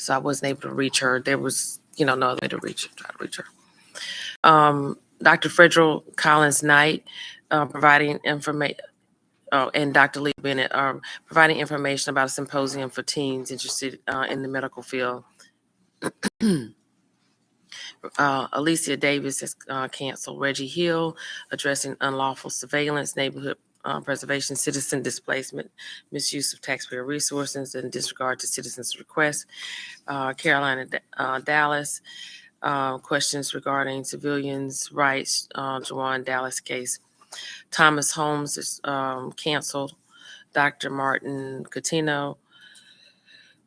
so I wasn't able to reach her. There was, no other way to try to reach her. Dr. Frederick Collins Knight, providing information, and Dr. Lee Bennett are providing information about a symposium for teens interested in the medical field. Alicia Davis has canceled. Reggie Hill, addressing unlawful surveillance, neighborhood preservation, citizen displacement, misuse of taxpayer resources, and disregard to citizens' requests. Carolina Dallas, questions regarding civilians' rights, Jawan Dallas case. Thomas Holmes is canceled. Dr. Martin Catino,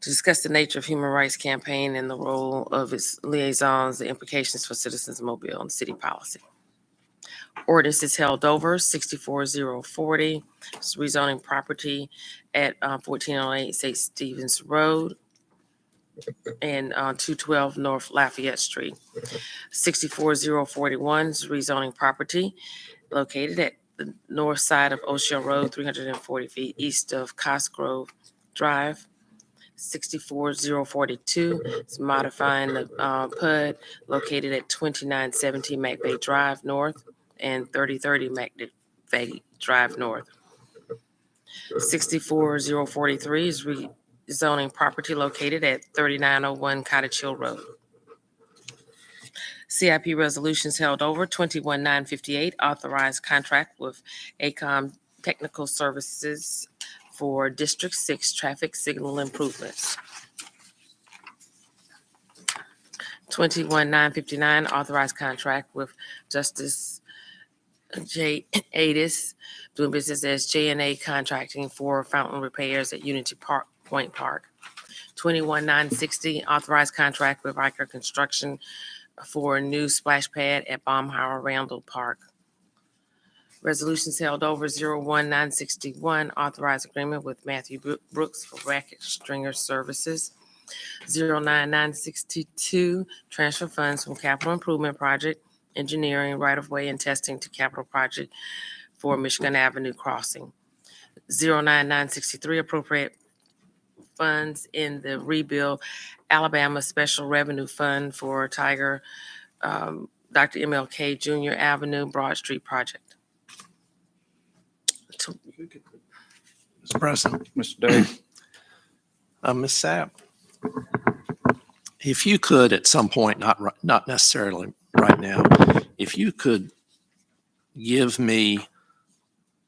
to discuss the nature of human rights campaign and the role of its liaisons, the implications for citizens of Mobile and city policy. Ordinance is held over. 64040, rezoning property at 1408 St. Stephen's Road and 212 North Lafayette Street. 64041 is rezoning property located at the north side of O'Shea Road, 340 feet east of Cosgrove Drive. 64042 is modifying the PUD located at 2917 McVeigh Drive North and 3030 McVeigh Drive North. 64043 is rezoning property located at 3901 Cottage Hill Road. CIP resolutions held over. 21958, authorized contract with ACOM Technical Services for District 6 traffic signal improvements. 21959, authorized contract with Justice J. Adis, doing business as J&A Contracting for fountain repairs at Unity Point Park. 21960, authorized contract with Riker Construction for a new splash pad at Baumhauer Randall Park. Resolutions held over. 01961, authorized agreement with Matthew Brooks for racket stringer services. 09962, transfer funds from capital improvement project, engineering, right-of-way, and testing to capital project for Michigan Avenue crossing. 09963, appropriate funds in the Rebuild Alabama Special Revenue Fund for Tiger Dr. MLK Jr. Avenue Broad Street project. Mr. President. Mr. Day. Ms. Sapp, if you could at some point, not necessarily right now, if you could give me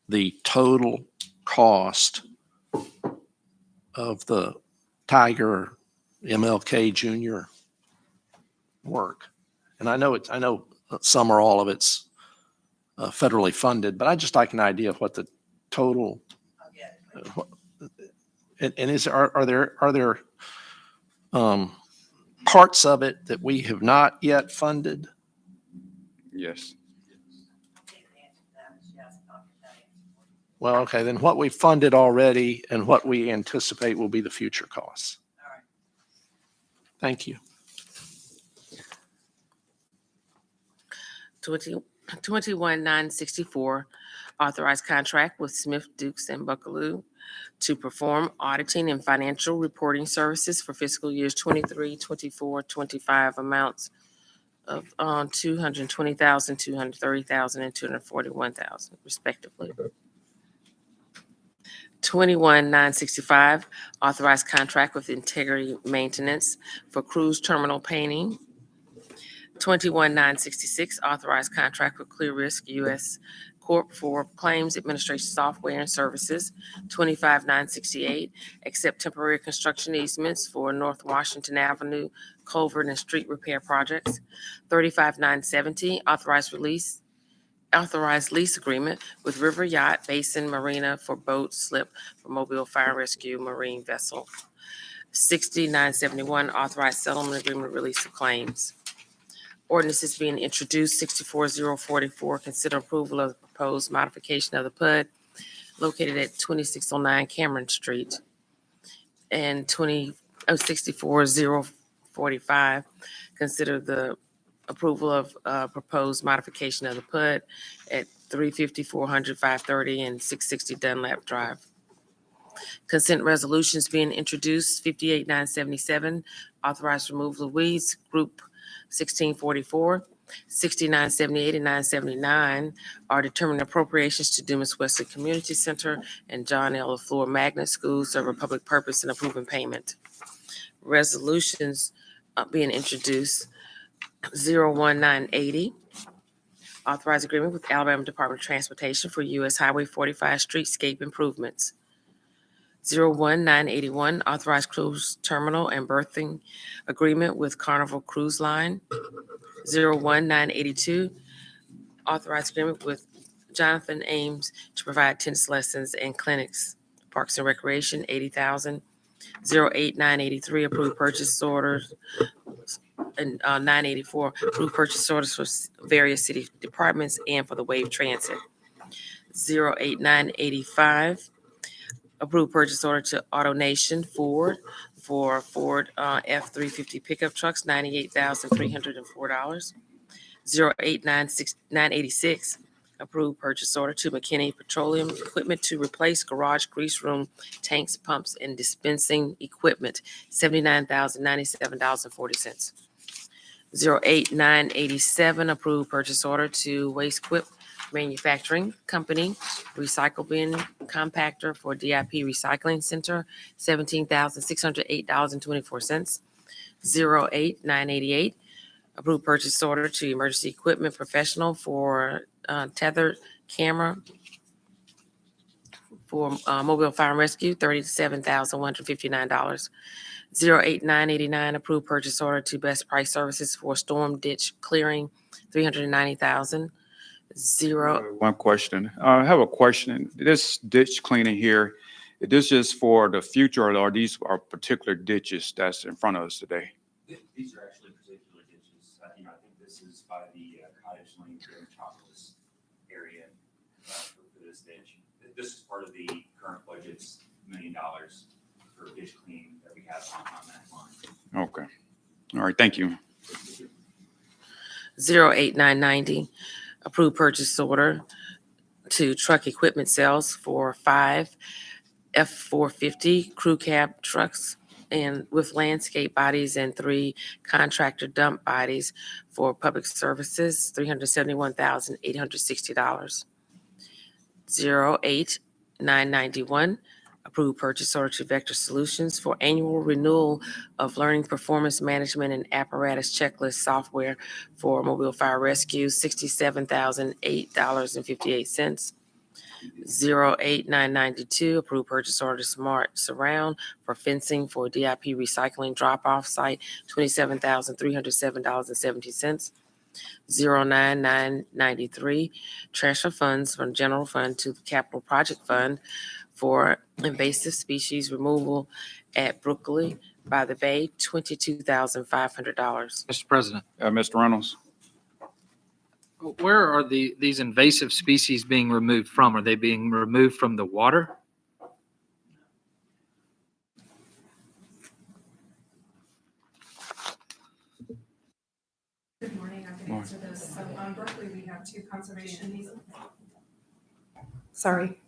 the total cost of the Tiger MLK Jr. work. And I know some or all of it's federally funded, but I'd just like an idea of what the total. Are there parts of it that we have not yet funded? Yes. Well, okay, then what we funded already and what we anticipate will be the future costs. All right. Thank you. 21964, authorized contract with Smith, Dukes, and Buckaloo to perform auditing and financial reporting services for fiscal years 23, 24, 25, amounts of $220,000, $230,000, and $241,000, respectively. 21965, authorized contract with Integrity Maintenance for cruise terminal painting. 21966, authorized contract with Clear Risk U.S. Corp. for claims administration software and services. 25968, accept temporary construction easements for North Washington Avenue, culvert, and street repair projects. 35970, authorized lease agreement with River Yacht Basin Marina for boat slip for Mobile Fire Rescue Marine vessel. 6971, authorized settlement agreement release of claims. Ordinance is being introduced. 64044, consider approval of the proposed modification of the PUD located at 2609 Cameron Street. And 64045, consider the approval of proposed modification of the PUD at 350, 400, 530, and 660 Dunlap Drive. Consent resolutions being introduced, 58,977, authorized removal of weeds, Group 1644, 6978 and 979 are determined appropriations to Dumas Wesley Community Center and John L. LaFleur Magnet Schools serve a public purpose and approving payment. Resolutions being introduced, 01980, authorized agreement with Alabama Department of Transportation for U.S. Highway 45 streetscape improvements. 01981, authorized cruise terminal and berthing agreement with Carnival Cruise Line. 01982, authorized agreement with Jonathan Ames to provide tennis lessons and clinics. Parks and Recreation, $80,000. 08983, approved purchase orders, and 984, approved purchase orders for various city departments and for the Wave Transit. 08985, approved purchase order to AutoNation Ford for Ford F-350 pickup trucks, $98,304. 08986, approved purchase order to McKinney Petroleum Equipment to replace garage grease room tanks, pumps, and dispensing equipment, $79,097.40. 08987, approved purchase order to Waste Quip Manufacturing Company, recycle bin compactor for DIP Recycling Center, $17,608.24. 08988, approved purchase order to Emergency Equipment Professional for tethered camera for mobile fire and rescue, $37,159. 08989, approved purchase order to Best Price Services for storm ditch clearing, $390,000. One question. I have a question. This ditch cleaning here, is this just for the future, or these are particular ditches that's in front of us today? These are actually particular ditches. I think this is by the Cottage Lane here in Metropolis area for this ditch. This is part of the current budget's $1 million for ditch cleaning that we have on that line. Okay. All right, thank you. 08990, approved purchase order to Truck Equipment Sales for 5 F-450 crew cab trucks and with landscape bodies and 3 contractor dump bodies for public services, $371,860. 08991, approved purchase order to Vector Solutions for annual renewal of learning performance management and apparatus checklist software for mobile fire rescue, $67,008.58. 08992, approved purchase order to Smart Surround for fencing for DIP recycling drop-off site, $27,307.70. 09993, transfer funds from general fund to the capital project fund for invasive species removal at Brooklyn by the Bay, $22,500. Mr. President, Mr. Reynolds? where are these invasive species being removed from? Are they being removed from the water? Good morning, I can answer this. So on Berkeley, we have 2 conservation easements. Sorry,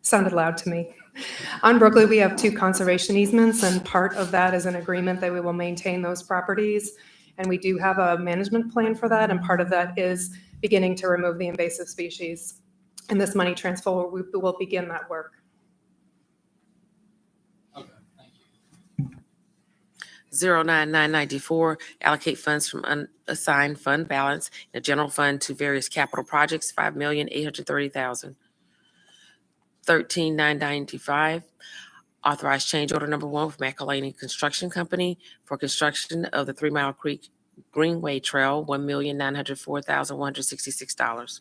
sounded loud to me. On Berkeley, we have 2 conservation easements, and part of that is an agreement that we will maintain those properties. And we do have a management plan for that, and part of that is beginning to remove the invasive species. And this money transfer, we will begin that work. Okay, thank you. 09994, allocate funds from unassigned fund balance in the general fund to various capital projects, $5,830,000. 13995, authorize change order number 1 with McElhaney Construction Company for construction of the 3 Mile Creek Greenway Trail, $1,904,166.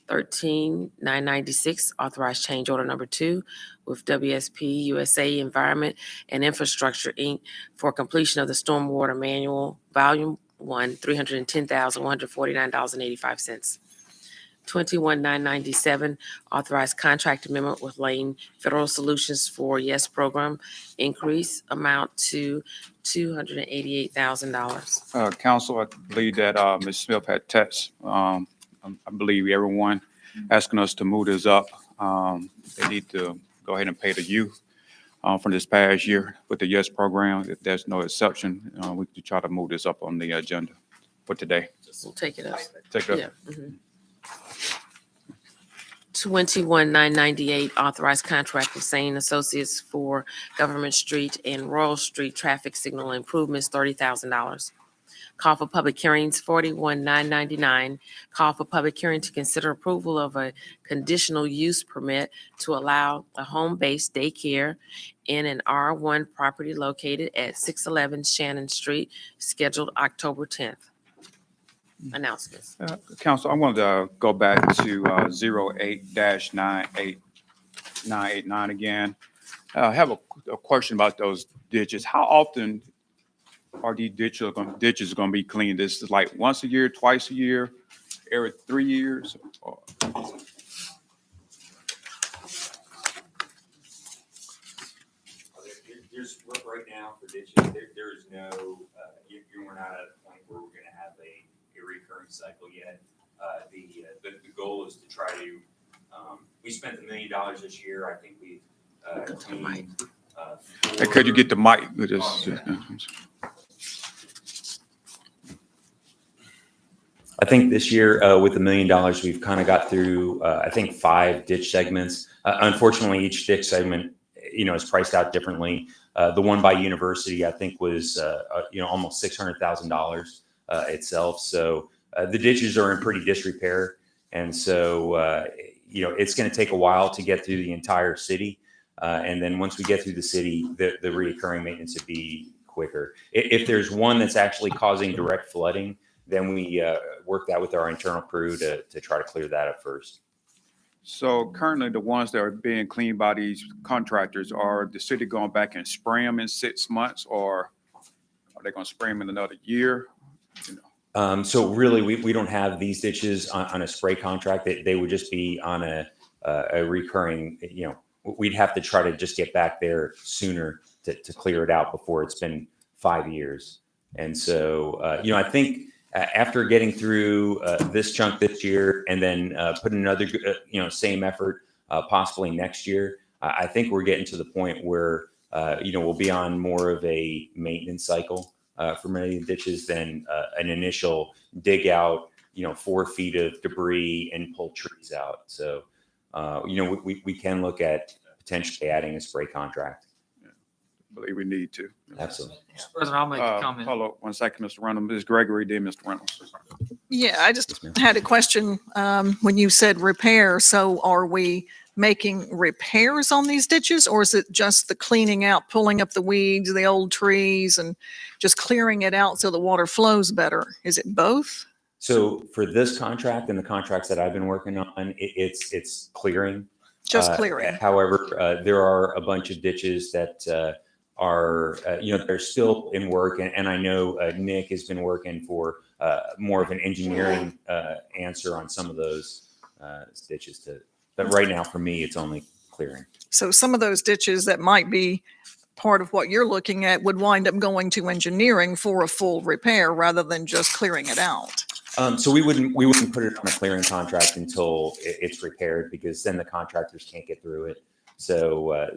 13996, authorize change order number 2 with WSP USA Environment and Infrastructure, Inc. for completion of the Stormwater Manual, Volume 1, $310,149.85. 21997, authorized contract amendment with Lane Federal Solutions for YES program, increase amount to $288,000. Council, I believe that Ms. Smith had text, I believe everyone asking us to move this up. They need to go ahead and pay the youth from this past year with the YES program. If there's no exception, we could try to move this up on the agenda for today. We'll take it up. Take it Yeah. up. 21,998, authorized contract with Sane Associates for Government Street and Royal Street traffic signal improvements, $30,000. Call for public hearings, 41,999. Call for public hearing to consider approval of a conditional use permit to allow a home-based daycare in an R1 property located at 611 Shannon Street, scheduled October 10th. Announcements. Council, I wanted to go back to 08-98989 again. I have a question about those ditches. How often are these ditches going to be cleaned? This is like once a year, twice a year, every 3 years? Or- There's work right now for ditches. There is no, we're not at a point where we're gonna have a recurring cycle yet. The goal is to try to, we spent $1 million this year. I think we've cleaned. Hey, could you get the mic? I think this year with $1 million, we've kind of got through, I think 5 ditch segments. Unfortunately, each ditch segment, is priced out differently. The one by University, I think was, almost $600,000 itself. So the ditches are in pretty disrepair. And so, it's going to take a while to get through the entire city. And then once we get through the city, the reoccurring maintenance would be quicker. If there's one that's actually causing direct flooding, then we work that with our internal crew to try to clear that up first. So currently, the ones that are being cleaned by these contractors, are the city going back and spray them in 6 months, or are they going to spray them in another year? So really, we don't have these ditches on a spray contract. They would just be on a recurring, we'd have to try to just get back there sooner to clear it out before it's been 5 years. And so, I think after getting through this chunk this year and then put another, same effort possibly next year, I think we're getting to the point where, we'll be on more of a maintenance cycle for many of the ditches than an initial dig out, 4 feet of debris and pull trees out. So, we can look at potentially adding a spray contract. I believe we need to. Absolutely. Mr. President, I'll make a comment. Hold on 1 second, Mr. Reynolds. Ms. Gregory, then Mr. Reynolds. Yeah, I just Yes, ma'am. had a question when you said repair. So are we making repairs on these ditches, or is it just the cleaning out, pulling up the weeds, the old trees, and just clearing it out so the water flows better? Is it both? So for this contract and the contracts that I've been working on, it's clearing. Just clearing? However, there are a bunch of ditches that are, they're still in work. And I know Nick has been working for more of an engineering answer on some of those ditches but right now for me, it's only clearing. So some of those ditches that might be part of what you're looking at would wind up going to engineering for a full repair rather than just clearing it out. So we wouldn't put it on a clearing contract until it's repaired, because then the contractors can't get through it. So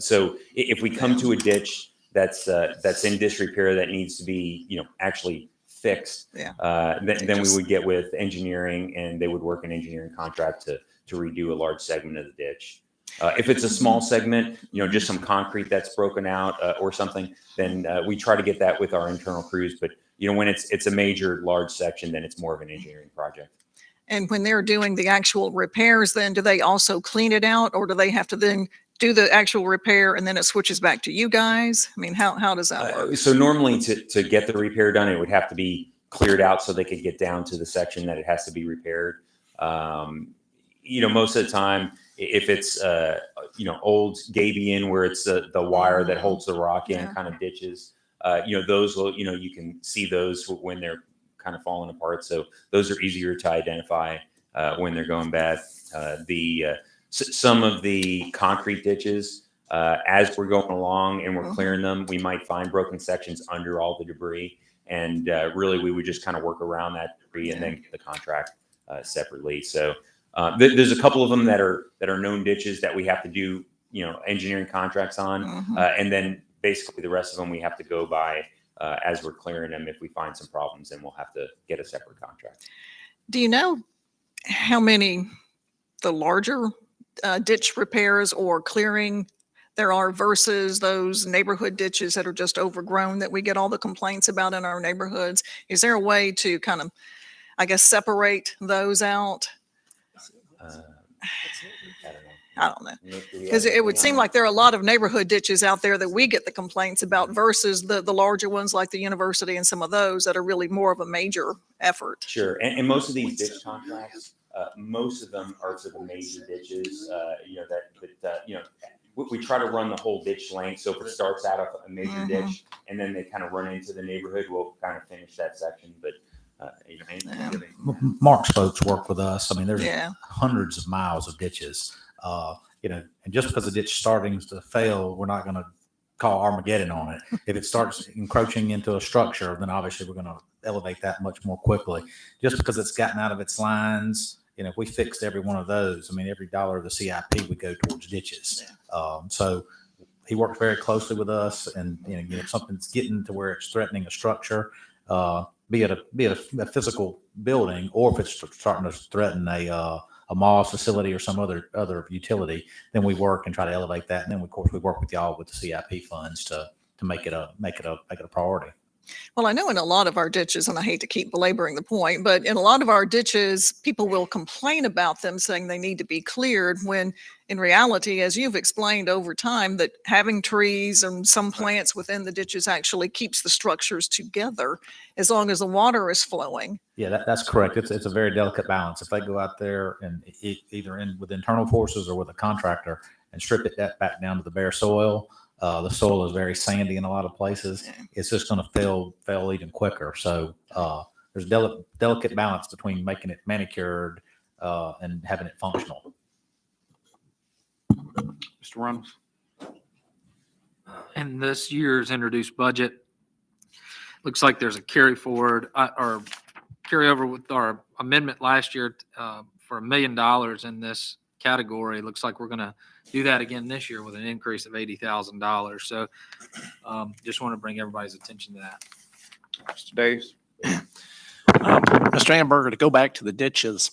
if we come to a ditch that's in disrepair that needs to be actually fixed, Yeah. Then we would get with engineering, and they would work an engineering contract to redo a large segment of the ditch. If it's a small segment, just some concrete that's broken out or something, then we try to get that with our internal crews. But when it's a major large section, then it's more of an engineering project. And when they're doing the actual repairs, then do they also clean it out, or do they have to then do the actual repair and then it switches back to you guys? I mean, how does that work? So normally to get the repair done, it would have to be cleared out so they could get down to the section that it has to be repaired. Most of the time, if it's old gabion where it's the wire that holds the rock in, Yeah. kind of ditches, those will, you can see those when they're kind of falling apart. So those are easier to identify when they're going bad. Some of the concrete ditches, as we're going along and we're clearing them, we might find broken sections under all the debris. And really, we would just kind of work around that debris and then get the contract separately. So there's a couple of them that are known ditches that we have to do engineering contracts on. Mhm. And then basically the rest of them, we have to go by as we're clearing them. If we find some problems, then we'll have to get a separate contract. Do you know how many the larger ditch repairs or clearing there are versus those neighborhood ditches that are just overgrown that we get all the complaints about in our neighborhoods? Is there a way to kind of, I guess, separate those out? I don't know. I don't know. Because it would seem like there are a lot of neighborhood ditches out there that we get the complaints about versus the larger ones like the university and some of those that are really more of a major effort. Sure. And most of these ditch contracts, most of them are for the major ditches, we try to run the whole ditch length. So if it starts out of a major Mhm. ditch and then they kind of run into the neighborhood, we'll kind of finish that section. But, Yeah. Mark's folks work with us. I mean, there's Yeah. hundreds of miles of ditches. And just because the ditch starting to fail, we're not going to call Armageddon on it. If it starts encroaching into a structure, then obviously we're going to elevate that much more quickly. Just because it's gotten out of its lines, if we fixed every one of those, I mean, every dollar of the CIP would go towards ditches. So he works very closely with us, and if something's getting to where it's threatening a structure, be it a physical building, or if it's starting to threaten a mall facility or some other utility, then we work and try to elevate that. And then of course we work with y'all with the CIP funds to make it a priority. Well, I know in a lot of our ditches, and I hate to keep belaboring the point, but in a lot of our ditches, people will complain about them saying they need to be cleared when in reality, as you've explained over time, that having trees and some plants within the ditches actually keeps the structures together as long as the water is flowing. Yeah, that's correct. It's a very delicate balance. If they go out there and either with internal forces or with a contractor and strip it back down to the bare soil, the soil is very sandy in a lot of places. It's just going to fail even quicker. So there's delicate balance between making it manicured and having it functional. Mr. Reynolds? In this year's introduced budget, looks like there's a carry forward or carryover with our amendment last year for $1 million in this category. Looks like we're going to do that again this year with an increase of $80,000. So just want to bring everybody's attention to that. Mr. Davis? Mr. Amberger, to go back to the ditches,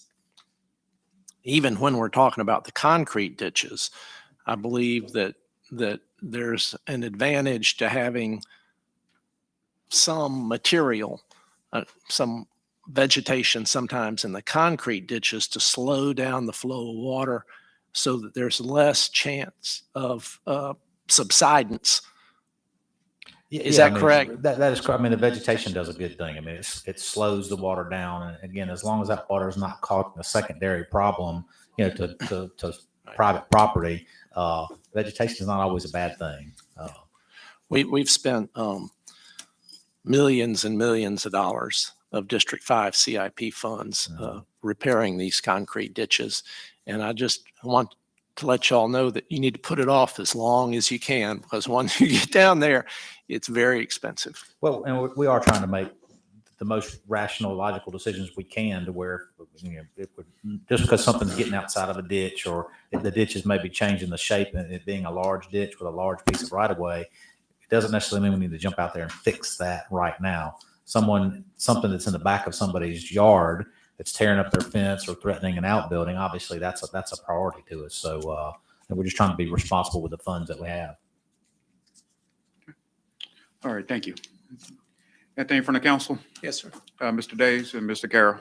even when we're talking about the concrete ditches, I believe that there's an advantage to having some material, some vegetation sometimes in the concrete ditches to slow down the flow of water so that there's less chance of subsidence. Is that correct? That is correct. I mean, the vegetation does a good thing. I mean, it slows the water down. And again, as long as that water is not causing a secondary problem, to private property, vegetation is not always a bad thing. We've spent millions and millions of dollars of District 5 CIP funds repairing these concrete ditches. And I just want to let y'all know that you need to put it off as long as you can, because once you get down there, it's very expensive. Well, and we are trying to make the most rational, logical decisions we can to where, just because something's getting outside of a ditch, or if the ditch is maybe changing the shape and it being a large ditch with a large piece of right of way, it doesn't necessarily mean we need to jump out there and fix that right now. Something that's in the back of somebody's yard that's tearing up their fence or threatening an outbuilding, obviously that's a priority to us. So and we're just trying to be responsible with the funds that we have. All right, thank you. Anything from the council? Yes, sir. Mr. Davis and Mr. Carroll?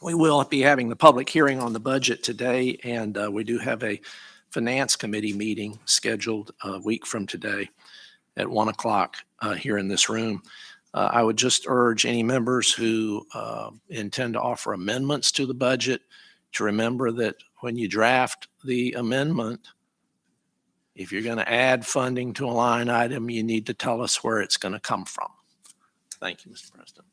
We will be having the public hearing on the budget today, and we do have a finance committee meeting scheduled a week from today at 1:00 here in this room. I would just urge any members who intend to offer amendments to the budget to remember that when you draft the amendment, if you're going to add funding to a line item, you need to tell us where it's going to come from. Thank you, Mr. President.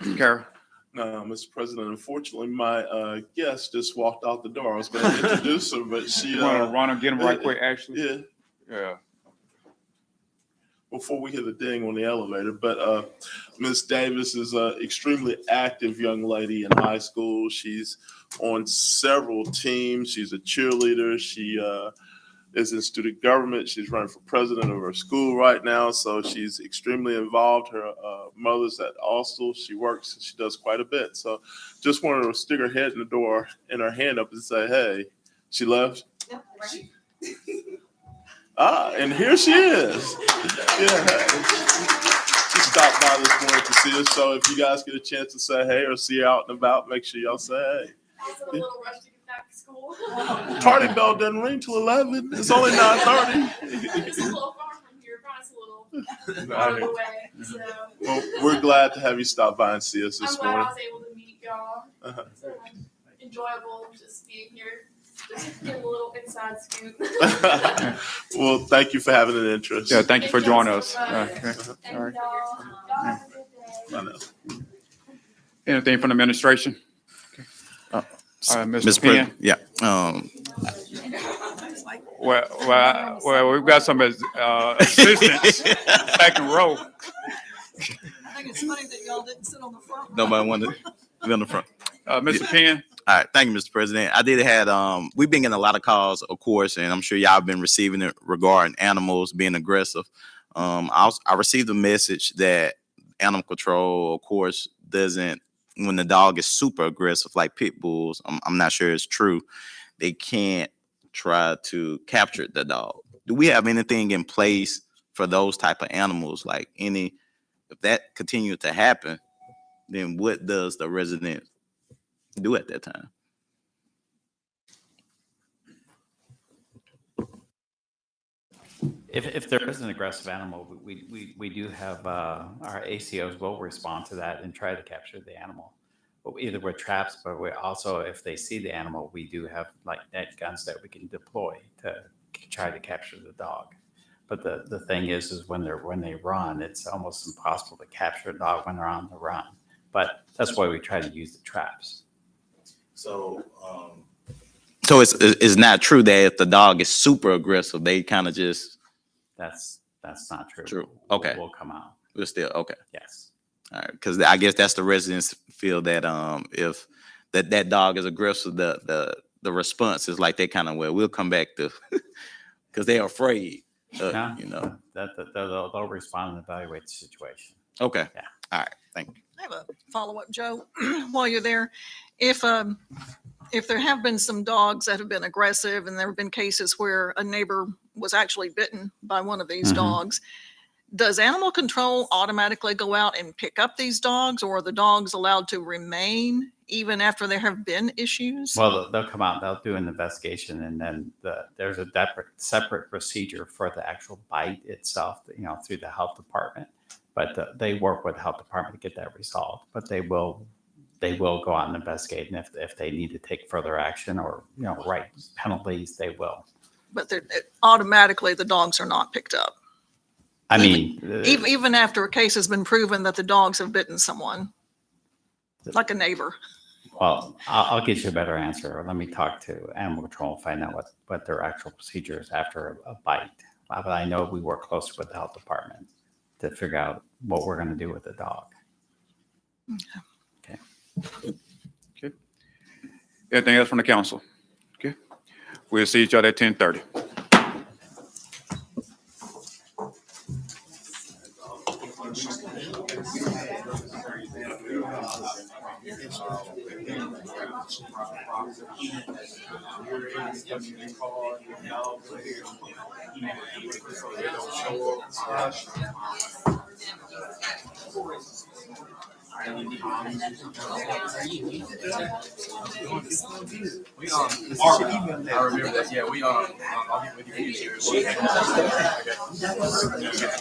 Mr. Carroll? No, Mr. President, unfortunately, my guest just walked out the door. I was going to introduce her, but she... You want to run and get him right quick, Ashley? Yeah. Yeah. Before we hit a ding on the elevator, but Ms. Davis is an extremely active young lady in high school. She's on several teams. She's a cheerleader. She is in student government. She's running for president of her school right now, so she's extremely involved. Her mother's at Austin. She works. She does quite a bit. So just wanted to stick her head in the door and her hand up and say, "Hey." She left. Yep, right. And here she is. Yeah. She stopped by this morning to see us. So if you guys get a chance to say hey or see her out and about, make sure y'all say hey. I was in a little rush to get back to school. Tardy bell doesn't ring till 11. It's only 9:30. It's a little far from here, but it's a little out of the way. So Well, we're glad to have you stop by and see us I'm this glad I morning. was able to meet y'all. Uh-huh. So enjoyable just being here. Just getting a little inside scoop. Well, thank you for having an interest. Yeah, thank you for joining us. Thank y'all Okay. so much. And y'all have a good day. I know. Anything from the administration? Uh, All right, Mr. Mr. Penn. President, yeah. Well, we've got some assistants second row. I think it's funny that y'all didn't sit on the front. Nobody wanted to be on the front. Mr. Penn. All right, thank you, Mr. President. I did had we've been getting a lot of calls, of course, and I'm sure y'all have been receiving it regarding animals being aggressive. I received a message that animal control, of course, doesn't, when the dog is super aggressive, like pit bulls, I'm not sure it's true, they can't try to capture the dog. Do we have anything in place for those type of animals? Like if that continues to happen, then what does the resident do at that time? If there is an aggressive animal, we do have our ACOs will respond to that and try to capture the animal, but either with traps, but we also, if they see the animal, we do have like net guns that we can deploy to try to capture the dog. But the thing is when they run, it's almost impossible to capture a dog when they're on the run. But that's why we try to use the traps. So it's not true that if the dog is super aggressive, they kind of just That's not true. True. Okay. Will come out. we're still okay. Yes. All right, because I guess that's the residents feel that if that dog is aggressive, the response is like they kind of we'll come back to because they're afraid. No, You know. they'll respond and evaluate the situation. Okay. Yeah. All right. Thank you. I have a follow-up, Joe, while you're there. If there have been some dogs that have been aggressive and there have been cases where a neighbor was actually bitten by one of these Mhm. dogs, does animal control automatically go out and pick up these dogs, or are the dogs allowed to remain even after there have been issues? Well, they'll come out, they'll do an investigation, and then there's a separate procedure for the actual bite itself, through the health department. But they work with the health department to get that resolved. But they will go out and investigate, and if they need to take further action or write penalties, they will. But automatically the dogs are not picked up, I mean, even after a case has been proven that the dogs have bitten someone, like a neighbor. well, I'll get you a better answer. Let me talk to animal control and find out what their actual procedure is after a bite. But I know we work closely with the health department to figure out what we're going to do with the dog. Okay. Anything else from the council? Okay. We'll see each other at 10:30. I remember that. Yeah, I'll get with you.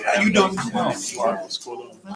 How you doing?